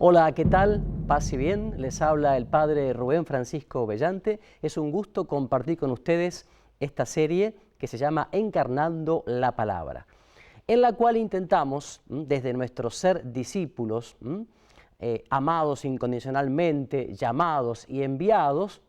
Hola, ¿qué tal? Paz y bien. Les habla el Padre Rubén Francisco Bellante. Es un gusto compartir con ustedes esta serie que se llama Encarnando la Palabra, en la cual intentamos, desde nuestro ser discípulos, amados incondicionalmente, llamados y enviados,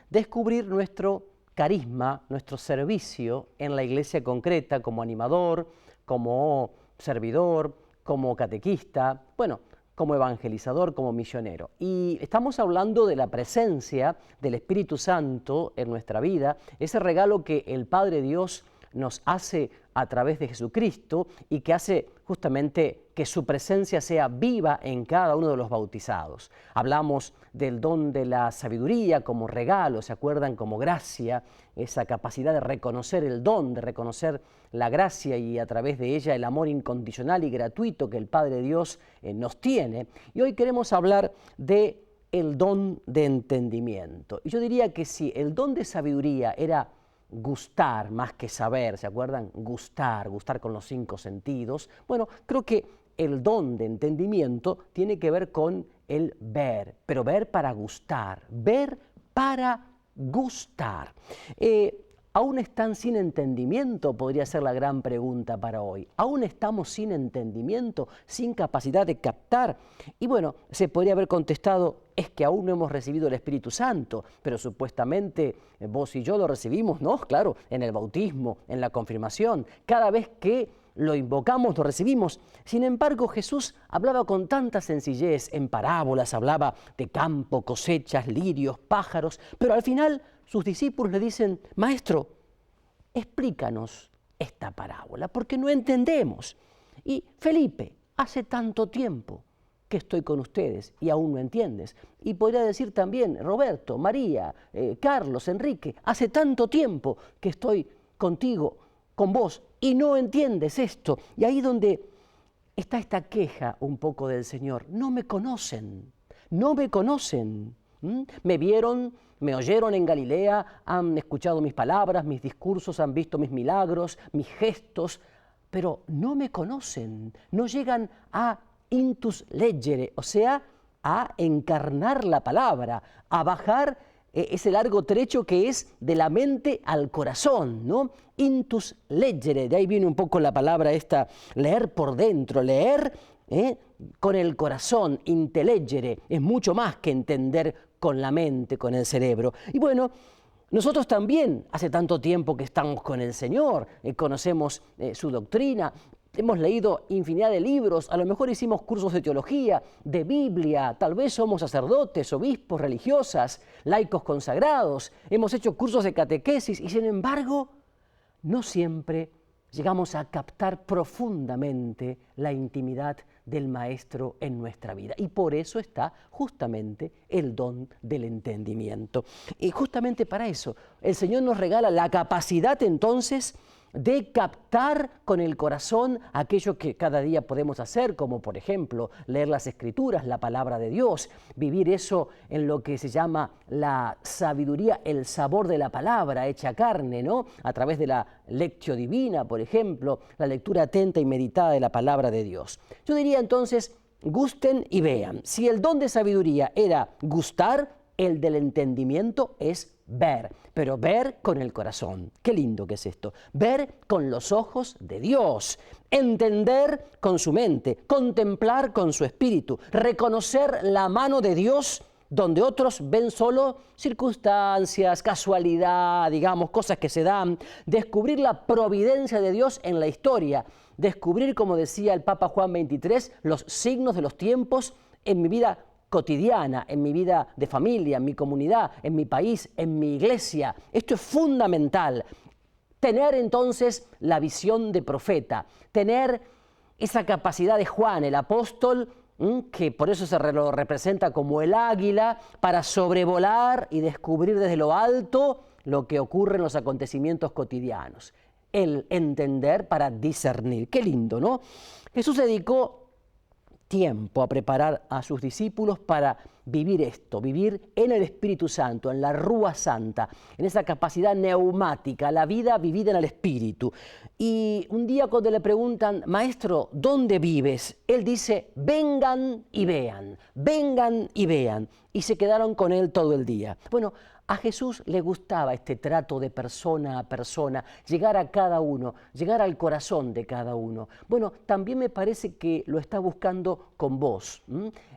descubrir nuestro carisma, nuestro servicio en la iglesia concreta como animador, como servidor, como catequista, bueno, como evangelizador, como misionero. Y estamos hablando de la presencia del Espíritu Santo en nuestra vida, ese regalo que el Padre Dios nos hace a través de Jesucristo y que hace justamente que su presencia sea viva en cada uno de los bautizados. Hablamos del don de la sabiduría como regalo, ¿se acuerdan? Como gracia, esa capacidad de reconocer el don, de reconocer la gracia y a través de ella el amor incondicional y gratuito que el Padre Dios nos tiene. Y hoy queremos hablar de el don de entendimiento. Y yo diría que si el don de sabiduría era gustar más que saber, ¿se acuerdan? Gustar con los 5 sentidos. Bueno, creo que el don de entendimiento tiene que ver con el ver, pero ver para gustar, ver para gustar. ¿Aún están sin entendimiento? Podría ser la gran pregunta para hoy. ¿Aún estamos sin entendimiento, sin capacidad de captar? Y bueno, se podría haber contestado, es que aún no hemos recibido el Espíritu Santo, pero supuestamente vos y yo lo recibimos, ¿no? Claro, en el bautismo, en la confirmación, cada vez que lo invocamos, lo recibimos. Sin embargo, Jesús hablaba con tanta sencillez, en parábolas, hablaba de campo, cosechas, lirios, pájaros, pero al final sus discípulos le dicen, Maestro, explícanos esta parábola, porque no entendemos. Y Felipe, hace tanto tiempo que estoy con ustedes y aún no entiendes. Y podría decir también, Roberto, María, Carlos, Enrique, hace tanto tiempo que estoy contigo, con vos, y no entiendes esto. Y ahí donde está esta queja un poco del Señor, no me conocen, no me conocen. Me vieron, me oyeron en Galilea, han escuchado mis palabras, mis discursos, han visto mis milagros, mis gestos, pero no me conocen, no llegan a intus leggere, o sea, a encarnar la palabra, a bajar ese largo trecho que es de la mente al corazón, ¿no? Intus leggere, de ahí viene un poco la palabra esta, leer por dentro, leer con el corazón, inteleggere, es mucho más que entender con la mente, con el cerebro. Y bueno, nosotros también, hace tanto tiempo que estamos con el Señor, conocemos su doctrina, hemos leído infinidad de libros, a lo mejor hicimos cursos de teología, de Biblia, tal vez somos sacerdotes, obispos, religiosas, laicos consagrados, hemos hecho cursos de catequesis y sin embargo, no siempre llegamos a captar profundamente la intimidad del Maestro en nuestra vida. Y por eso está justamente el don del entendimiento. Y justamente para eso el Señor nos regala la capacidad entonces de captar con el corazón aquello que cada día podemos hacer, como por ejemplo leer las Escrituras, la palabra de Dios, vivir eso en lo que se llama la sabiduría, el sabor de la palabra hecha carne, ¿no? A través de la lectio divina, por ejemplo, la lectura atenta y meditada de la palabra de Dios. Yo diría entonces, gusten y vean. Si el don de sabiduría era gustar, el del entendimiento es ver, pero ver con el corazón. Qué lindo que es esto. Ver con los ojos de Dios, entender con su mente, contemplar con su espíritu, reconocer la mano de Dios donde otros ven solo circunstancias, casualidad, digamos, cosas que se dan, descubrir la providencia de Dios en la historia, descubrir, como decía el Papa Juan XXIII, los signos de los tiempos en mi vida cotidiana, en mi vida de familia, en mi comunidad, en mi país, en mi iglesia. Esto es fundamental. Tener entonces la visión de profeta, tener esa capacidad de Juan, el apóstol, que por eso se lo representa como el águila, para sobrevolar y descubrir desde lo alto lo que ocurre en los acontecimientos cotidianos. El entender para discernir. Qué lindo, ¿no? Jesús dedicó tiempo a preparar a sus discípulos para vivir esto, vivir en el Espíritu Santo, en la Rúa Santa, en esa capacidad neumática, la vida vivida en el Espíritu. Y un día cuando le preguntan, maestro, ¿dónde vives? Él dice, vengan y vean, vengan y vean. Y se quedaron con él todo el día. Bueno, a Jesús le gustaba este trato de persona a persona, llegar a cada uno, llegar al corazón de cada uno. Bueno, también me parece que lo está buscando con vos,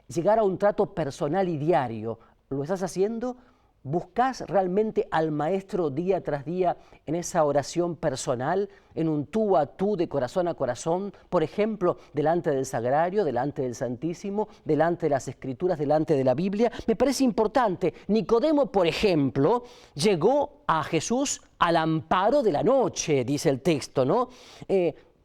llegar a un trato personal y diario. ¿Lo estás haciendo? ¿Buscás realmente al Maestro día tras día en esa oración personal, en un tú a tú de corazón a corazón? Por ejemplo, delante del Sagrario, delante del Santísimo, delante de las Escrituras, delante de la Biblia. Me parece importante. Nicodemo, por ejemplo, llegó a Jesús al amparo de la noche, dice el texto, ¿no?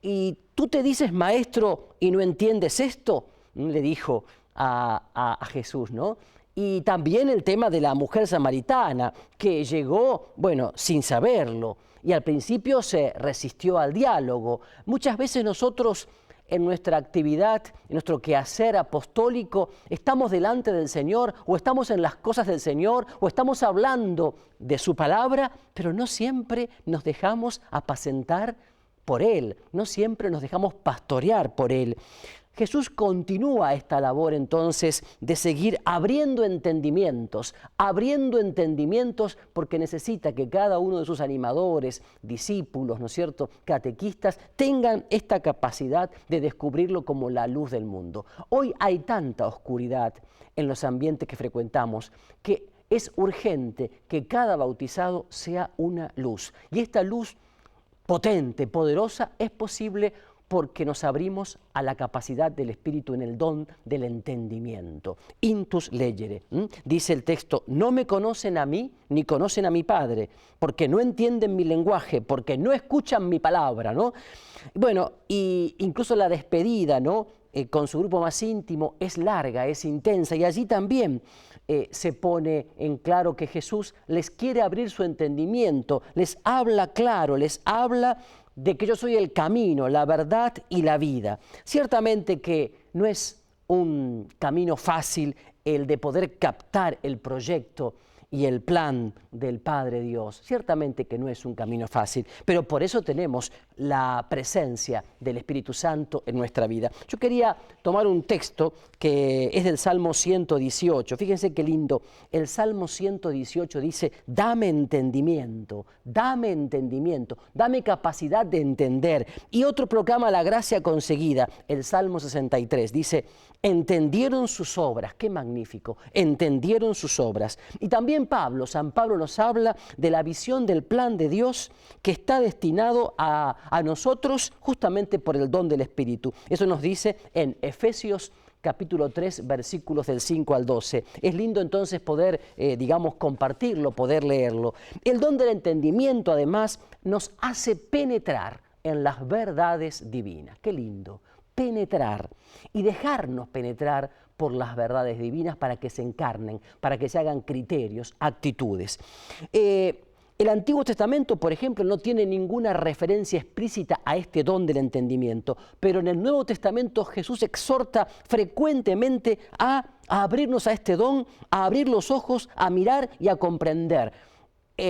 Y tú te dices maestro y no entiendes esto, le dijo a Jesús, ¿no? Y también el tema de la mujer samaritana, que llegó, bueno, sin saberlo, y al principio se resistió al diálogo. Muchas veces nosotros en nuestra actividad, en nuestro quehacer apostólico, estamos delante del Señor, o estamos en las cosas del Señor, o estamos hablando de su palabra, pero no siempre nos dejamos apacentar por Él, no siempre nos dejamos pastorear por Él. Jesús continúa esta labor entonces de seguir abriendo entendimientos porque necesita que cada uno de sus animadores, discípulos, ¿no es cierto?, catequistas, tengan esta capacidad de descubrirlo como la luz del mundo. Hoy hay tanta oscuridad en los ambientes que frecuentamos que es urgente que cada bautizado sea una luz. Y esta luz potente, poderosa, es posible porque nos abrimos a la capacidad del Espíritu en el don del entendimiento. Intus legere, dice el texto, no me conocen a mí ni conocen a mi Padre, porque no entienden mi lenguaje, porque no escuchan mi palabra, ¿no? Bueno, y incluso la despedida, ¿no?, con su grupo más íntimo es larga, es intensa, y allí también se pone en claro que Jesús les quiere abrir su entendimiento, les habla claro, les habla de que yo soy el camino, la verdad y la vida. Ciertamente que no es un camino fácil el de poder captar el proyecto y el plan del Padre Dios. Ciertamente que no es un camino fácil, pero por eso tenemos la presencia del Espíritu Santo en nuestra vida. Yo quería tomar un texto que es del Salmo 118. Fíjense qué lindo. El Salmo 118 dice, dame entendimiento, dame capacidad de entender. Y otro proclama la gracia conseguida. El Salmo 63 dice, entendieron sus obras. Qué magnífico. Entendieron sus obras. Y también San Pablo nos habla de la visión del plan de Dios que está destinado a nosotros justamente por el don del Espíritu. Eso nos dice en Efesios capítulo 3, versículos del 5 al 12. Es lindo entonces poder, compartirlo, poder leerlo. El don del entendimiento, además, nos hace penetrar en las verdades divinas. Qué lindo, penetrar y dejarnos penetrar por las verdades divinas para que se encarnen, para que se hagan criterios, actitudes. El Antiguo Testamento, por ejemplo, no tiene ninguna referencia explícita a este don del entendimiento, pero en el Nuevo Testamento Jesús exhorta frecuentemente a abrirnos a este don, a abrir los ojos, a mirar y a comprender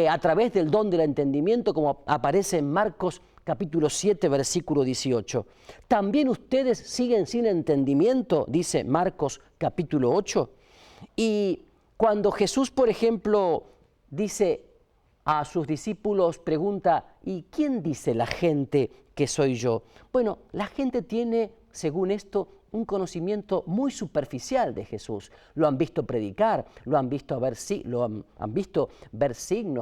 a través del don del entendimiento, como aparece en Marcos capítulo 7, versículo 18. También ustedes siguen sin entendimiento, dice Marcos capítulo 8. Y cuando Jesús, por ejemplo, dice a sus discípulos, pregunta, ¿y quién dice la gente que soy yo? Bueno, la gente tiene, según esto, un conocimiento muy superficial de Jesús. Lo han visto predicar, lo han visto ver signos,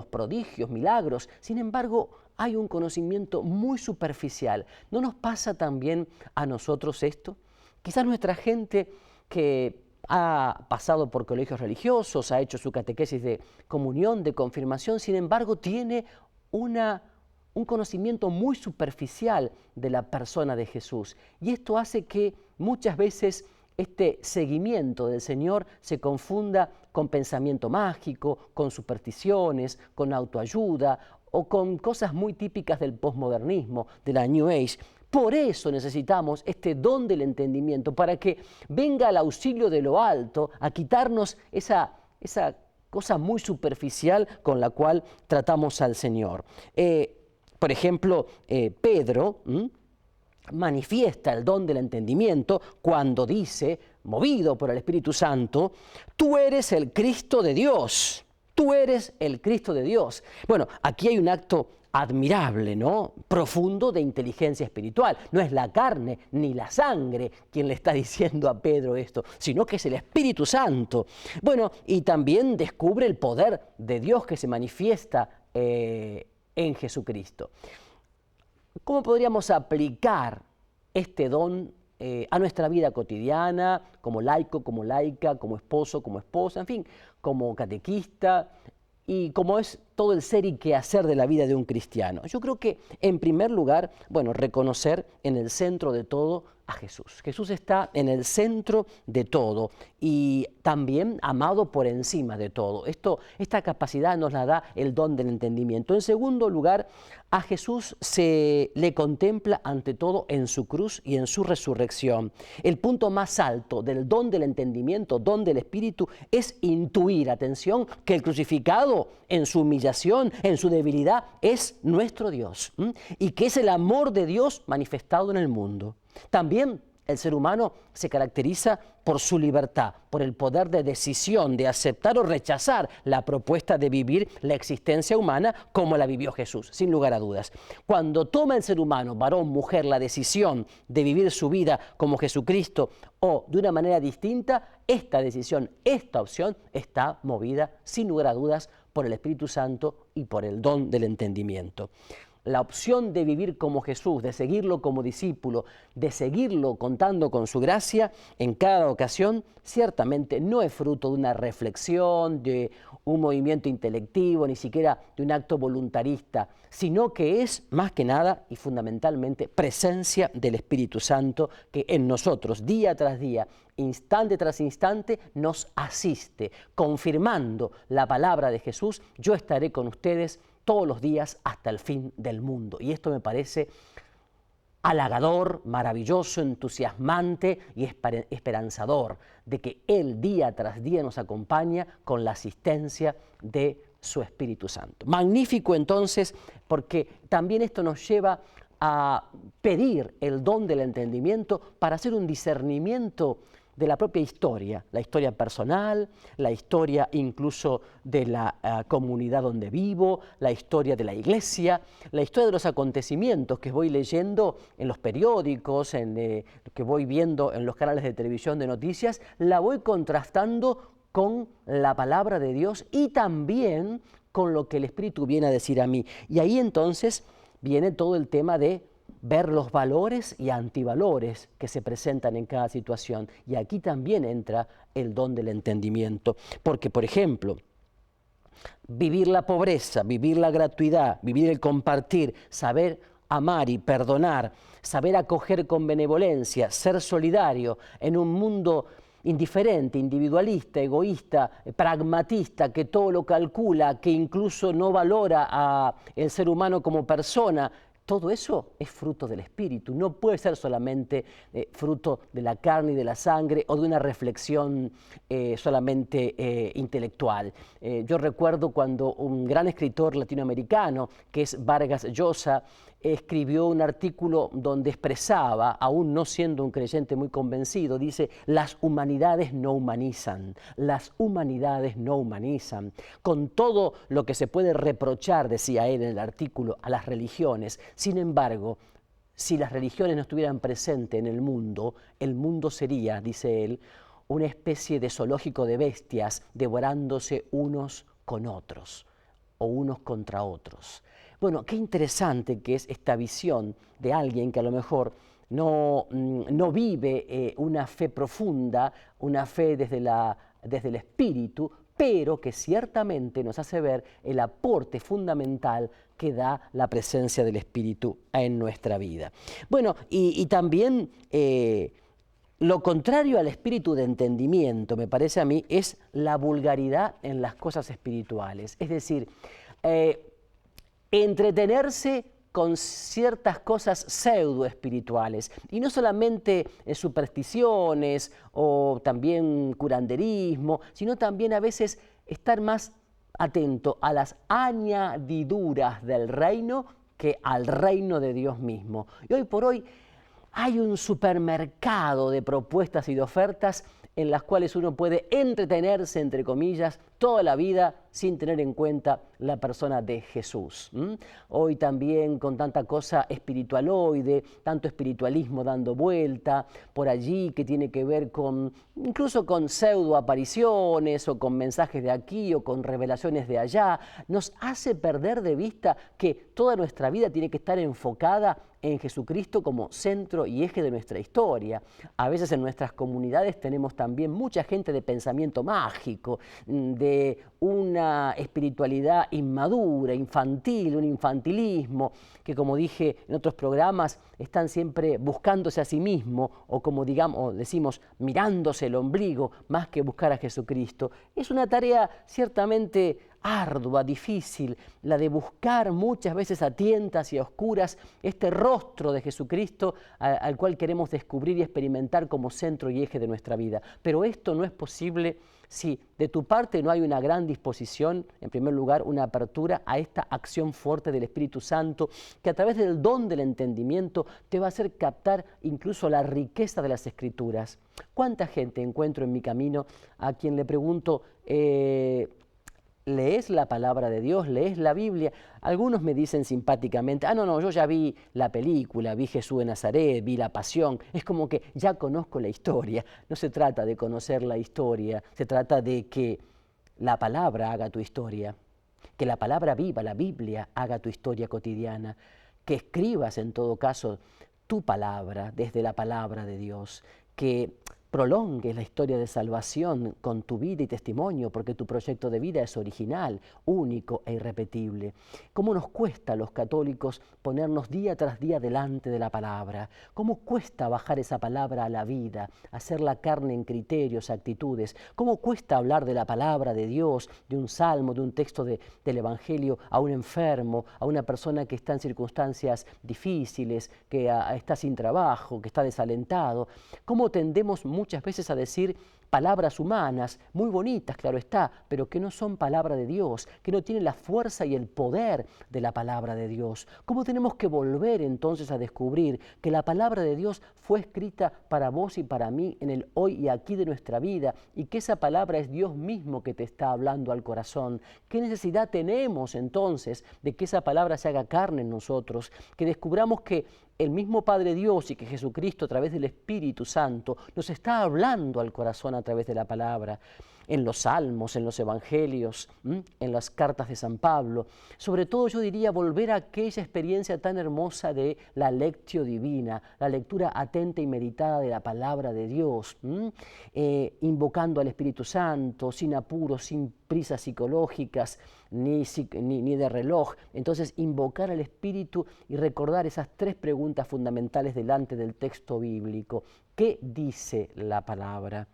prodigios, milagros. Sin embargo, hay un conocimiento muy superficial. ¿No nos pasa también a nosotros esto? Quizás nuestra gente que ha pasado por colegios religiosos, ha hecho su catequesis de comunión, de confirmación, sin embargo tiene un conocimiento muy superficial de la persona de Jesús. Y esto hace que muchas veces este seguimiento del Señor se confunda con pensamiento mágico, con supersticiones, con autoayuda o con cosas muy típicas del posmodernismo, de la New Age. Por eso necesitamos este don del entendimiento, para que venga el auxilio de lo alto a quitarnos esa cosa muy superficial con la cual tratamos al Señor. Por ejemplo, Pedro manifiesta el don del entendimiento cuando dice, movido por el Espíritu Santo, tú eres el Cristo de Dios. Tú eres el Cristo de Dios. Bueno, aquí hay un acto admirable, ¿no? Profundo de inteligencia espiritual. No es la carne ni la sangre quien le está diciendo a Pedro esto, sino que es el Espíritu Santo. Bueno, y también descubre el poder de Dios que se manifiesta en Jesucristo. ¿Cómo podríamos aplicar este don a nuestra vida cotidiana, como laico, como laica, como esposo, como esposa, en fin, como catequista y como es todo el ser y quehacer de la vida de un cristiano? Yo creo que, en primer lugar, bueno, reconocer en el centro de todo a Jesús. Jesús está en el centro de todo y también amado por encima de todo. Esta capacidad nos la da el don del entendimiento. En segundo lugar, a Jesús se le contempla ante todo en su cruz y en su resurrección. El punto más alto del don del entendimiento, don del Espíritu, es intuir, atención, que el crucificado en su humillación, en su debilidad, es nuestro Dios, y que es el amor de Dios manifestado en el mundo. También el ser humano se caracteriza por su libertad, por el poder de decisión, de aceptar o rechazar la propuesta de vivir la existencia humana como la vivió Jesús, sin lugar a dudas. Cuando toma el ser humano, varón, mujer, la decisión de vivir su vida como Jesucristo o de una manera distinta, esta decisión, esta opción está movida, sin lugar a dudas, por el Espíritu Santo y por el don del entendimiento. La opción de vivir como Jesús, de seguirlo como discípulo, de seguirlo contando con su gracia en cada ocasión, ciertamente no es fruto de una reflexión, de un movimiento intelectivo, ni siquiera de un acto voluntarista, sino que es más que nada y fundamentalmente presencia del Espíritu Santo que en nosotros, día tras día, instante tras instante, nos asiste, confirmando la palabra de Jesús: yo estaré con ustedes todos los días hasta el fin del mundo. Y esto me parece halagador, maravilloso, entusiasmante y esperanzador, de que Él día tras día nos acompaña con la asistencia de su Espíritu Santo. Magnífico entonces, porque también esto nos lleva a pedir el don del entendimiento para hacer un discernimiento de la propia historia, la historia personal, la historia incluso de la comunidad donde vivo, la historia de la iglesia, la historia de los acontecimientos que voy leyendo en los periódicos, que voy viendo en los canales de televisión de noticias, la voy contrastando con la palabra de Dios y también con lo que el Espíritu viene a decir a mí. Y ahí entonces viene todo el tema de ver los valores y antivalores que se presentan en cada situación. Y aquí también entra el don del entendimiento. Porque, por ejemplo, vivir la pobreza, vivir la gratuidad, vivir el compartir, saber amar y perdonar, saber acoger con benevolencia, ser solidario en un mundo indiferente, individualista, egoísta, pragmatista, que todo lo calcula, que incluso no valora al ser humano como persona. Todo eso es fruto del Espíritu, no puede ser solamente fruto de la carne y de la sangre o de una reflexión solamente intelectual. Yo recuerdo cuando un gran escritor latinoamericano, que es Vargas Llosa, escribió un artículo donde expresaba, aún no siendo un creyente muy convencido, dice: las humanidades no humanizan, las humanidades no humanizan. Con todo lo que se puede reprochar, decía él en el artículo, a las religiones, sin embargo, si las religiones no estuvieran presentes en el mundo sería, dice él, una especie de zoológico de bestias devorándose unos con otros o unos contra otros. Bueno, qué interesante que es esta visión de alguien que a lo mejor no vive una fe profunda, una fe desde el Espíritu, pero que ciertamente nos hace ver el aporte fundamental que da la presencia del Espíritu en nuestra vida. Bueno, y también lo contrario al espíritu de entendimiento, me parece a mí, es la vulgaridad en las cosas espirituales. Es decir, entretenerse con ciertas cosas pseudo espirituales, y no solamente supersticiones o también curanderismo, sino también a veces estar más atento a las añadiduras del reino que al reino de Dios mismo. Y hoy por hoy hay un supermercado de propuestas y de ofertas en las cuales uno puede entretenerse, entre comillas, toda la vida sin tener en cuenta la persona de Jesús. Hoy también con tanta cosa espiritualoide, tanto espiritualismo dando vuelta por allí que tiene que ver con, incluso con pseudo apariciones o con mensajes de aquí o con revelaciones de allá, nos hace perder de vista que toda nuestra vida tiene que estar enfocada en Jesucristo como centro y eje de nuestra historia. A veces en nuestras comunidades tenemos también mucha gente de pensamiento mágico, de una espiritualidad inmadura, infantil, un infantilismo, que como dije en otros programas, están siempre buscándose a sí mismo, o como digamos, decimos, mirándose el ombligo, más que buscar a Jesucristo. Es una tarea ciertamente ardua, difícil, la de buscar muchas veces a tientas y a oscuras este rostro de Jesucristo al cual queremos descubrir y experimentar como centro y eje de nuestra vida. Pero esto no es posible si de tu parte no hay una gran disposición, en primer lugar, una apertura a esta acción fuerte del Espíritu Santo, que a través del don del entendimiento te va a hacer captar incluso la riqueza de las Escrituras. ¿Cuánta gente encuentro en mi camino a quien le pregunto, ¿lees la palabra de Dios? ¿Lees la Biblia? Algunos me dicen simpáticamente, no, yo ya vi la película, vi Jesús de Nazaret, vi la Pasión. Es como que ya conozco la historia. No se trata de conocer la historia, se trata de que la palabra haga tu historia, que la palabra viva, la Biblia, haga tu historia cotidiana, que escribas en todo caso tu palabra desde la palabra de Dios, que prolongues la historia de salvación con tu vida y testimonio, porque tu proyecto de vida es original, único e irrepetible. ¿Cómo nos cuesta a los católicos ponernos día tras día delante de la palabra? ¿Cómo cuesta bajar esa palabra a la vida, hacerla carne en criterios, actitudes? ¿Cómo cuesta hablar de la palabra de Dios, de un salmo, de un texto del Evangelio a un enfermo, a una persona que está en circunstancias difíciles, que está sin trabajo, que está desalentado? ¿Cómo tendemos muchas veces a decir palabras humanas, muy bonitas, claro está, pero que no son palabra de Dios, que no tienen la fuerza y el poder de la palabra de Dios? ¿Cómo tenemos que volver entonces a descubrir que la palabra de Dios fue escrita para vos y para mí en el hoy y aquí de nuestra vida, y que esa palabra es Dios mismo que te está hablando al corazón? ¿Qué necesidad tenemos entonces de que esa palabra se haga carne en nosotros? Que descubramos que el mismo Padre Dios y que Jesucristo a través del Espíritu Santo nos está hablando al corazón a través de la palabra, en los salmos, en los evangelios, en las cartas de San Pablo. Sobre todo yo diría volver a aquella experiencia tan hermosa de la lectio divina, la lectura atenta y meditada de la palabra de Dios, invocando al Espíritu Santo, sin apuros, sin prisas psicológicas, ni de reloj. Entonces invocar al Espíritu y recordar esas tres preguntas fundamentales delante del texto bíblico. ¿Qué dice la palabra?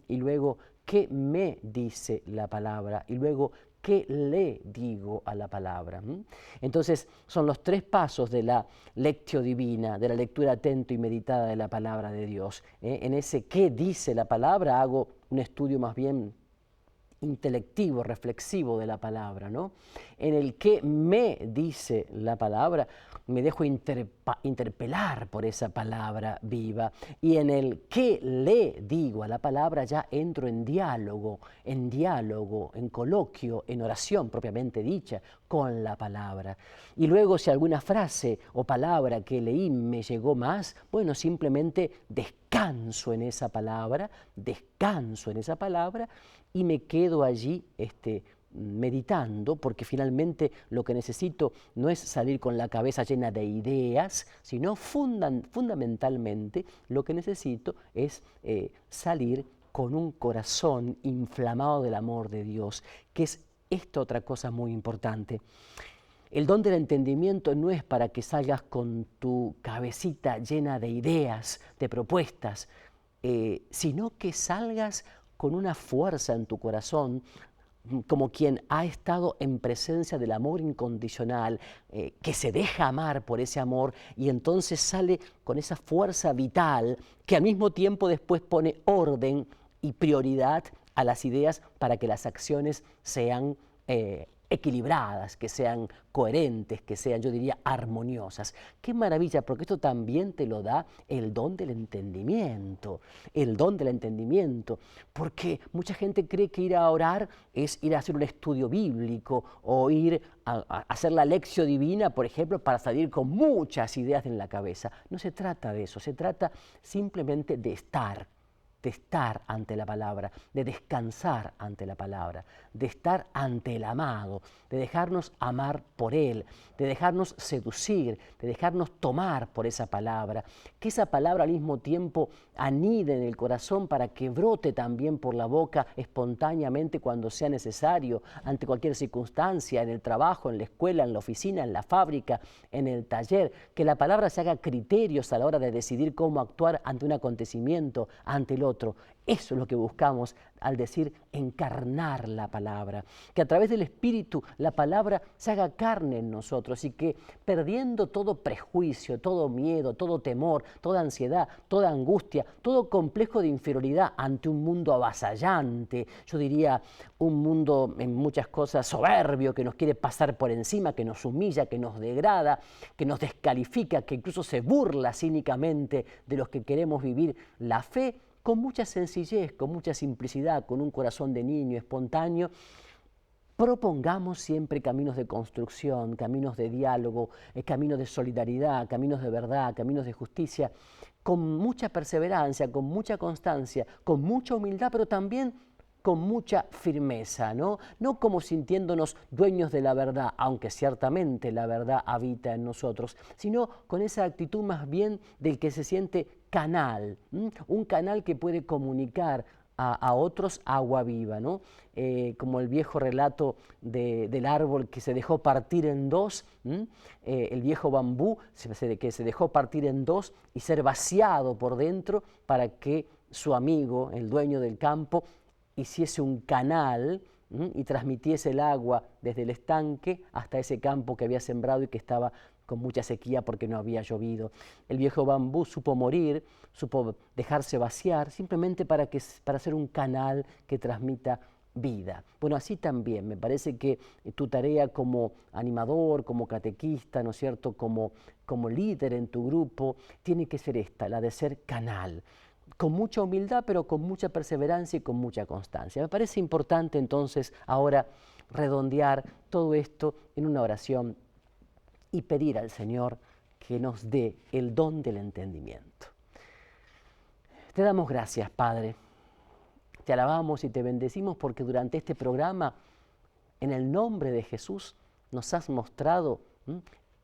Y luego, ¿qué me dice la palabra? Y luego, ¿qué le digo a la palabra? Entonces, son los tres pasos de la lectio divina, de la lectura atento y meditada de la palabra de Dios. En ese ¿qué dice la palabra? Hago un estudio más bien intelectivo, reflexivo de la palabra, ¿no? En el que me dice la palabra, me dejo interpelar por esa palabra viva, y en el que le digo a la palabra ya entro en diálogo, en coloquio, en oración propiamente dicha con la palabra. Y luego si alguna frase o palabra que leí me llegó más, bueno, simplemente descanso en esa palabra y me quedo allí meditando, porque finalmente lo que necesito no es salir con la cabeza llena de ideas, sino fundamentalmente lo que necesito es salir con un corazón inflamado del amor de Dios, que es esta otra cosa muy importante. El don del entendimiento no es para que salgas con tu cabecita llena de ideas, de propuestas, sino que salgas con una fuerza en tu corazón, como quien ha estado en presencia del amor incondicional, que se deja amar por ese amor y entonces sale con esa fuerza vital que al mismo tiempo después pone orden y prioridad a las ideas para que las acciones sean equilibradas, que sean coherentes, que sean, yo diría, armoniosas. Qué maravilla, porque esto también te lo da el don del entendimiento, el don del entendimiento, porque mucha gente cree que ir a orar es ir a hacer un estudio bíblico o ir a hacer la lección divina, por ejemplo, para salir con muchas ideas en la cabeza. No se trata de eso, se trata simplemente de estar ante la palabra, de descansar ante la palabra, de estar ante el amado, de dejarnos amar por Él, de dejarnos seducir, de dejarnos tomar por esa palabra, que esa palabra al mismo tiempo anide en el corazón para que brote también por la boca espontáneamente cuando sea necesario, ante cualquier circunstancia, en el trabajo, en la escuela, en la oficina, en la fábrica, en el taller, que la palabra se haga criterios a la hora de decidir cómo actuar ante un acontecimiento, ante el otro. Eso es lo que buscamos al decir encarnar la palabra, que a través del Espíritu la palabra se haga carne en nosotros y que perdiendo todo prejuicio, todo miedo, todo temor, toda ansiedad, toda angustia, todo complejo de inferioridad ante un mundo avasallante, yo diría un mundo en muchas cosas soberbio, que nos quiere pasar por encima, que nos humilla, que nos degrada, que nos descalifica, que incluso se burla cínicamente de los que queremos vivir la fe, con mucha sencillez, con mucha simplicidad, con un corazón de niño espontáneo, propongamos siempre caminos de construcción, caminos de diálogo, caminos de solidaridad, caminos de verdad, caminos de justicia, con mucha perseverancia, con mucha constancia, con mucha humildad, pero también con mucha firmeza, ¿no? No como sintiéndonos dueños de la verdad, aunque ciertamente la verdad habita en nosotros, sino con esa actitud más bien del que se siente canal, un canal que puede comunicar a otros agua viva, ¿no? Como el viejo relato del árbol que se dejó partir en dos, el viejo bambú que se dejó partir en dos y ser vaciado por dentro para que su amigo, el dueño del campo, hiciese un canal y transmitiese el agua desde el estanque hasta ese campo que había sembrado y que estaba con mucha sequía porque no había llovido. El viejo bambú supo morir, supo dejarse vaciar, simplemente para hacer un canal que transmita vida. Bueno, así también me parece que tu tarea como animador, como catequista, ¿no es cierto?, como líder en tu grupo, tiene que ser esta, la de ser canal, con mucha humildad, pero con mucha perseverancia y con mucha constancia. Me parece importante entonces ahora redondear todo esto en una oración y pedir al Señor que nos dé el don del entendimiento. Te damos gracias, Padre. Te alabamos y te bendecimos porque durante este programa, en el nombre de Jesús, nos has mostrado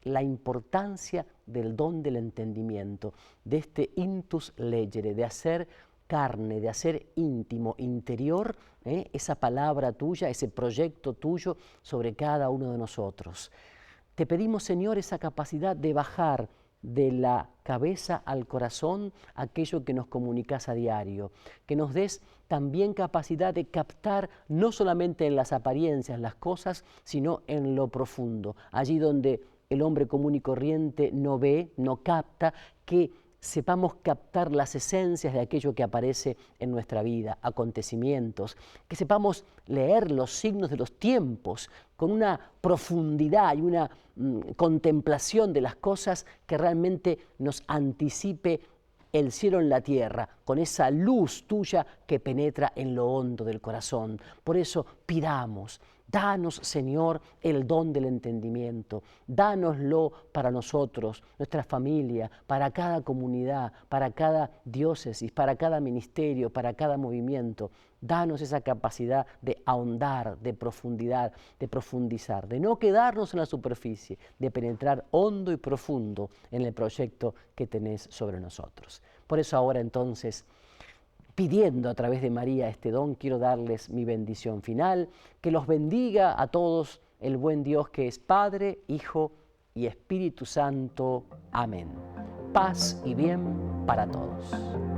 la importancia del don del entendimiento, de este intus legere, de hacer carne, de hacer íntimo, interior, esa palabra tuya, ese proyecto tuyo sobre cada uno de nosotros. Te pedimos, Señor, esa capacidad de bajar de la cabeza al corazón aquello que nos comunicas a diario, que nos des también capacidad de captar no solamente en las apariencias las cosas, sino en lo profundo, allí donde el hombre común y corriente no ve, no capta, que sepamos captar las esencias de aquello que aparece en nuestra vida, acontecimientos, que sepamos leer los signos de los tiempos con una profundidad y una contemplación de las cosas que realmente nos anticipe el cielo en la tierra, con esa luz tuya que penetra en lo hondo del corazón. Por eso pidamos, danos, Señor, el don del entendimiento, dánoslo para nosotros, nuestra familia, para cada comunidad, para cada diócesis, para cada ministerio, para cada movimiento. Danos esa capacidad de ahondar, de profundidad, de profundizar, de no quedarnos en la superficie, de penetrar hondo y profundo en el proyecto que tenés sobre nosotros. Por eso ahora entonces, pidiendo a través de María este don, quiero darles mi bendición final, que los bendiga a todos el buen Dios que es Padre, Hijo y Espíritu Santo. Amén. Paz y bien para todos.